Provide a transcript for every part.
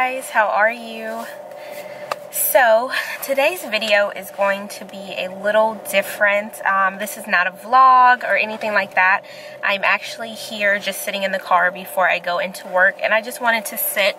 guys, how are you? So today's video is going to be a little different. This is not a vlog or anything like that. I'm actually here just sitting in the car before I go into work, and I just wanted to sit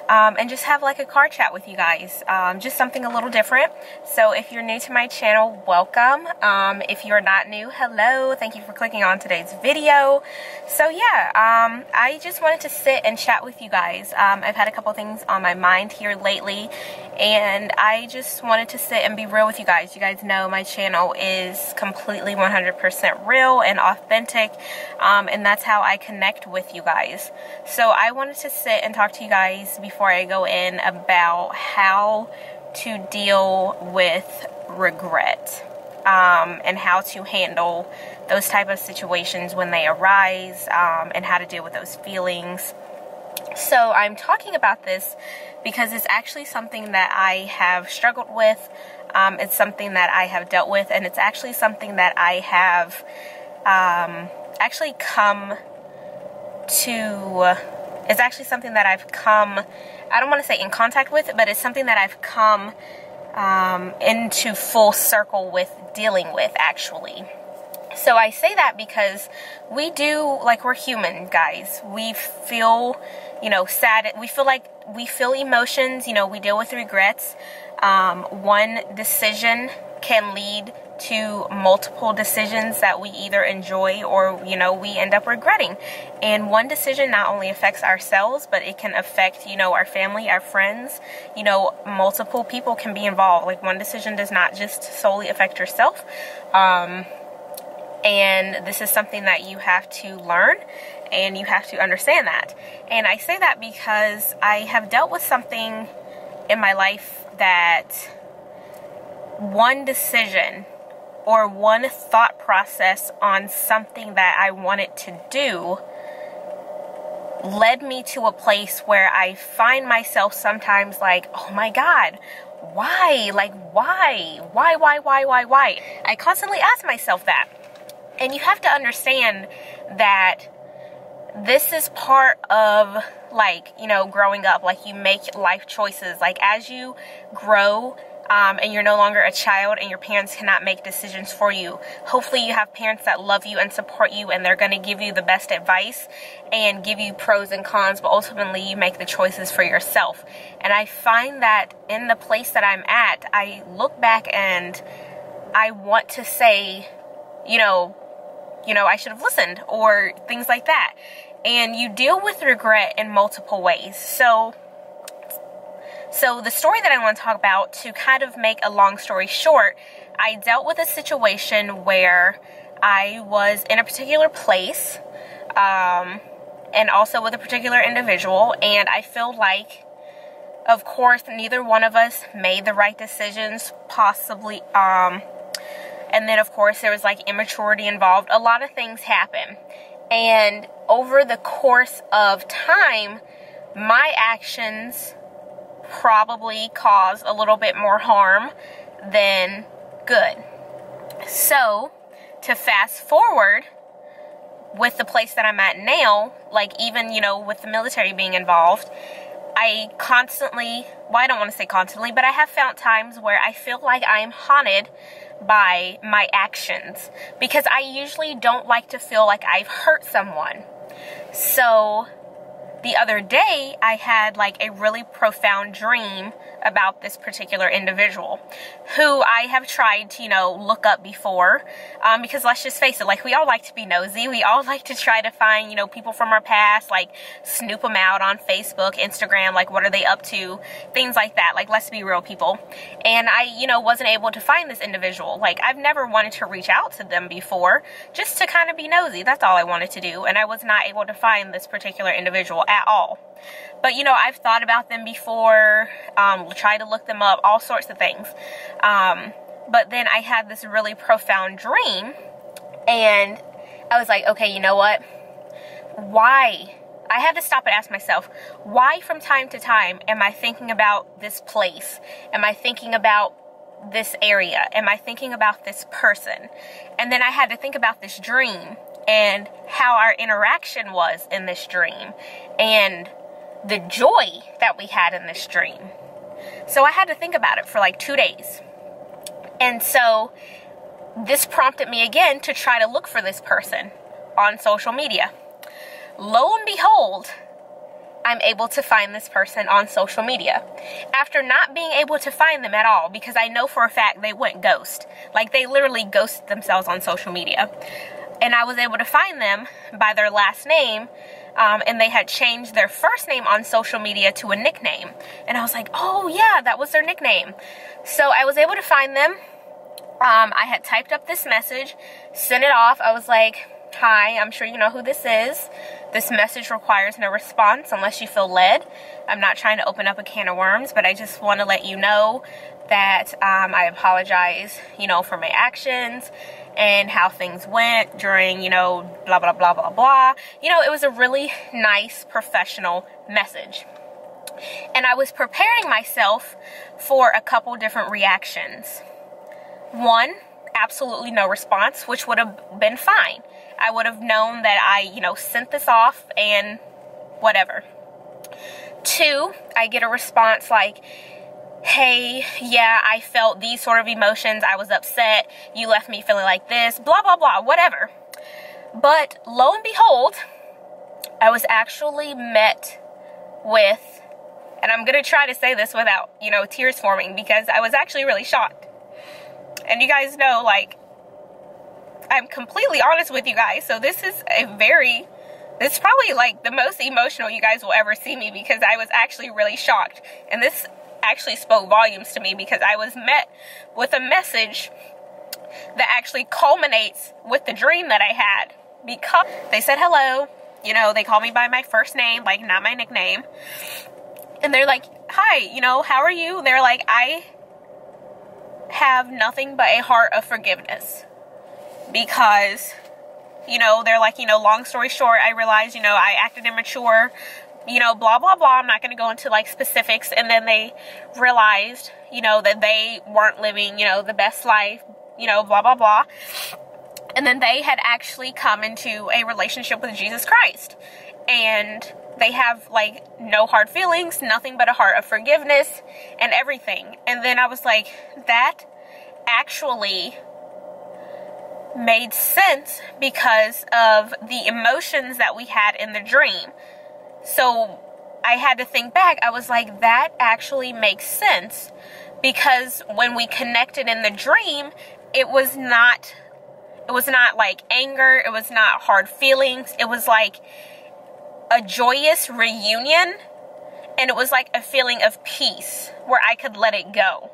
and just have like a car chat with you guys. Just something a little different. So if you're new to my channel, welcome. If you're not new, hello. Thank you for clicking on today's video. So yeah, I just wanted to sit and chat with you guys. I've had a couple things on my mind here lately, and I just wanted to sit and be real with you guys. You guys know my channel is completely 100% real and authentic, and that's how I connect with you guys. So I wanted to sit and talk to you guys before I go in about how to deal with regret, and how to handle those type of situations when they arise, and how to deal with those feelings. So I'm talking about this because it's actually something that I have struggled with. It's something that I have dealt with, and it's actually something that I have actually come to, it's actually something that I've come, I don't want to say in contact with, but it's something that I've come into full circle with dealing with, actually. So I say that because we do, like, we're human, guys. We feel, you know, sad. We feel emotions, you know, we deal with regrets. One decision can lead to multiple decisions that we either enjoy or, you know, we end up regretting. And one decision not only affects ourselves, but it can affect, you know, our family, our friends, you know, multiple people can be involved. Like, one decision does not just solely affect yourself. And this is something that you have to learn, and you have to understand that. And I say that because I have dealt with something in my life that one decision or one thought process on something that I wanted to do led me to a place where I find myself sometimes like, oh my God, why? Like, why? Why? I constantly ask myself that. And you have to understand that this is part of, like, you know, growing up. Like, you make life choices. Like, as you grow, and you're no longer a child and your parents cannot make decisions for you, hopefully you have parents that love you and support you, and they're going to give you the best advice and give you pros and cons, but ultimately you make the choices for yourself. And I find that in the place that I'm at, I look back and I want to say, you know, I should have listened, or things like that. And you deal with regret in multiple ways. So the story that I want to talk about, to kind of make a long story short, I dealt with a situation where I was in a particular place, and also with a particular individual, and I feel like, of course, neither one of us made the right decisions, possibly, and then, of course, there was, like, immaturity involved. A lot of things happen. And over the course of time, my actions probably caused a little bit more harm than good. So, to fast forward with the place that I'm at now, like, even, you know, with the military being involved, I constantly, well, I don't want to say constantly, but I have found times where I feel like I am haunted by my actions, because I usually don't like to feel like I've hurt someone. So the other day I had like a really profound dream about this particular individual who I have tried to, you know, look up before, because let's just face it, like, we all like to be nosy. We all like to try to find, you know, people from our past, like, snoop them out on Facebook, Instagram, like, what are they up to, things like that. Like, let's be real, people. And I, you know, wasn't able to find this individual. Like, I've never wanted to reach out to them before, just to kind of be nosy. That's all I wanted to do. And I was not able to find this particular individual at all. But, you know, I've thought about them before, tried to look them up, all sorts of things. But then I had this really profound dream, and I was like, okay, you know what? Why? I had to stop and ask myself, why from time to time am I thinking about this place? Am I thinking about this area? Am I thinking about this person? And then I had to think about this dream and how our interaction was in this dream, and the joy that we had in this dream. So I had to think about it for like 2 days. And so this prompted me again to try to look for this person on social media. Lo and behold, I'm able to find this person on social media. After not being able to find them at all, because I know for a fact they went ghost. Like, they literally ghosted themselves on social media. And I was able to find them by their last name, and they had changed their first name on social media to a nickname. And I was like, oh yeah, that was their nickname. So I was able to find them. I had typed up this message, sent it off. I was like, hi, I'm sure you know who this is. This message requires no response unless you feel led. I'm not trying to open up a can of worms, but I just want to let you know that I apologize, for my actions and how things went during, blah, blah, blah, blah, blah. It was a really nice, professional message. And I was preparing myself for a couple different reactions. One, absolutely no response, which would have been fine. I would have known that I, sent this off and whatever. Two, I get a response like, hey, yeah, I felt these sort of emotions. I was upset. You left me feeling like this, blah, blah, blah, whatever. But lo and behold, I was actually met with, and I'm going to try to say this without, tears forming, because I was actually really shocked. And you guys know, I'm completely honest with you guys. So this is probably like the most emotional you guys will ever see me, because I was actually really shocked. And this actually spoke volumes to me, because I was met with a message that actually culminates with the dream that I had. Because they said hello, they called me by my first name, like not my nickname. And they're like, hi, how are you? They're like, I have nothing but a heart of forgiveness. Because, they're like, long story short, I realized, I acted immature, blah, blah, blah. I'm not going to go into specifics. And then they realized, that they weren't living, the best life, blah, blah, blah. And then they had actually come into a relationship with Jesus Christ. And they have no hard feelings, nothing but a heart of forgiveness and everything. And then I was like, that actually made sense because of the emotions that we had in the dream. So I had to think back. I was like, that actually makes sense, because when we connected in the dream, it was not like anger. It was not hard feelings. It was like a joyous reunion, and it was like a feeling of peace where I could let it go.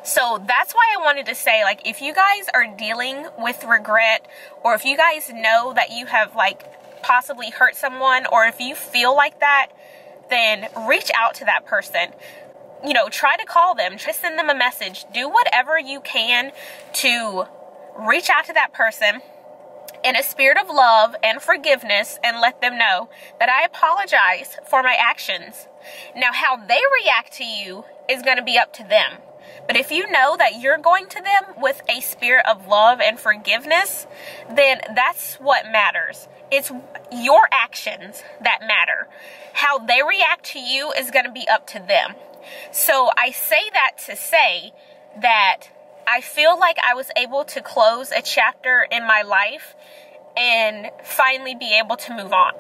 So that's why I wanted to say, if you guys are dealing with regret, or if you guys know that you have possibly hurt someone, or if you feel like that, then reach out to that person. Try to call them, try to send them a message, do whatever you can to reach out to that person in a spirit of love and forgiveness, and let them know that I apologize for my actions. Now, how they react to you is going to be up to them. But if you know that you're going to them with a spirit of love and forgiveness, then that's what matters. It's your actions that matter. How they react to you is going to be up to them. So I say that to say that I feel like I was able to close a chapter in my life and finally be able to move on.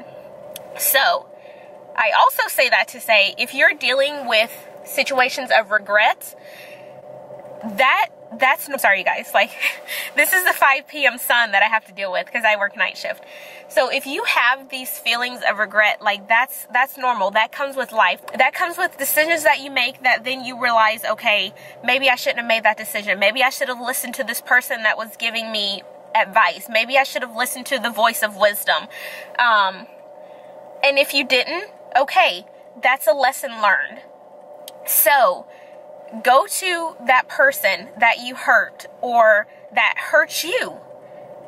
So I also say that to say, if you're dealing with situations of regret, I'm sorry, you guys, this is the 5 p.m. sun that I have to deal with because I work night shift. So if you have these feelings of regret, that's normal. That comes with life. That comes with decisions that you make that then you realize, okay, maybe I shouldn't have made that decision. Maybe I should have listened to this person that was giving me advice. Maybe I should have listened to the voice of wisdom. And if you didn't, okay, that's a lesson learned. So go to that person that you hurt or that hurt you.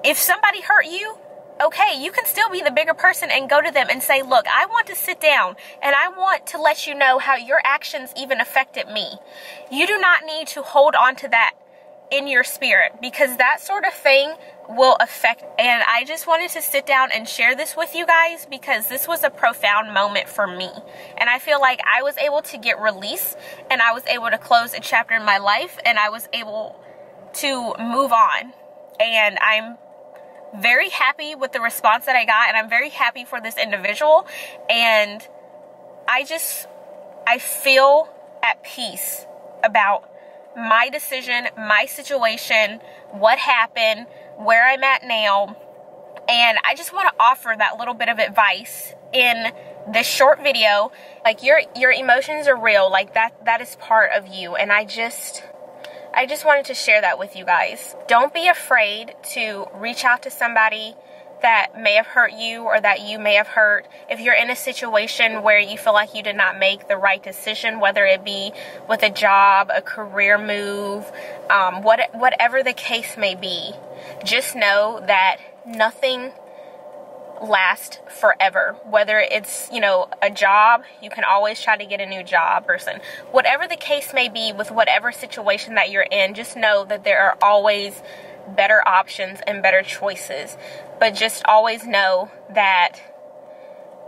If somebody hurt you, okay, you can still be the bigger person and go to them and say, look, I want to sit down and I want to let you know how your actions even affected me. You do not need to hold on to that in your spirit, because that sort of thing will affect. And I just wanted to sit down and share this with you guys because this was a profound moment for me. And I feel like I was able to get release, and I was able to close a chapter in my life, and I was able to move on. And I'm very happy with the response that I got, and I'm very happy for this individual. And I feel at peace about my decision, my situation, what happened, where I'm at now. And I just want to offer that little bit of advice in this short video. Like, your emotions are real. Like, that is part of you. And I just wanted to share that with you guys. Don't be afraid to reach out to somebody that may have hurt you or that you may have hurt. If you're in a situation where you feel like you did not make the right decision, whether it be with a job, a career move, whatever the case may be, just know that nothing lasts forever. Whether it's, a job, you can always try to get a new job, person. Whatever the case may be with whatever situation that you're in, just know that there are always better options and better choices. But just always know that,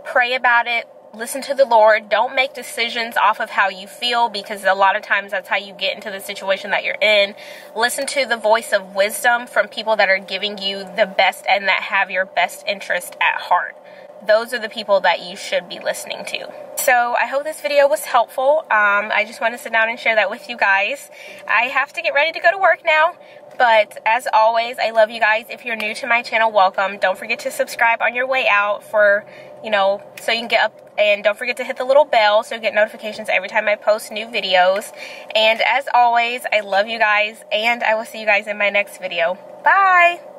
pray about it, listen to the Lord. Don't make decisions off of how you feel, because a lot of times that's how you get into the situation that you're in. Listen to the voice of wisdom from people that are giving you the best and that have your best interest at heart. Those are the people that you should be listening to. So I hope this video was helpful. I just want to sit down and share that with you guys. I have to get ready to go to work now. But as always, I love you guys. If you're new to my channel, welcome. Don't forget to subscribe on your way out for, so you can get up. And don't forget to hit the little bell so you get notifications every time I post new videos. And as always, I love you guys. And I will see you guys in my next video. Bye!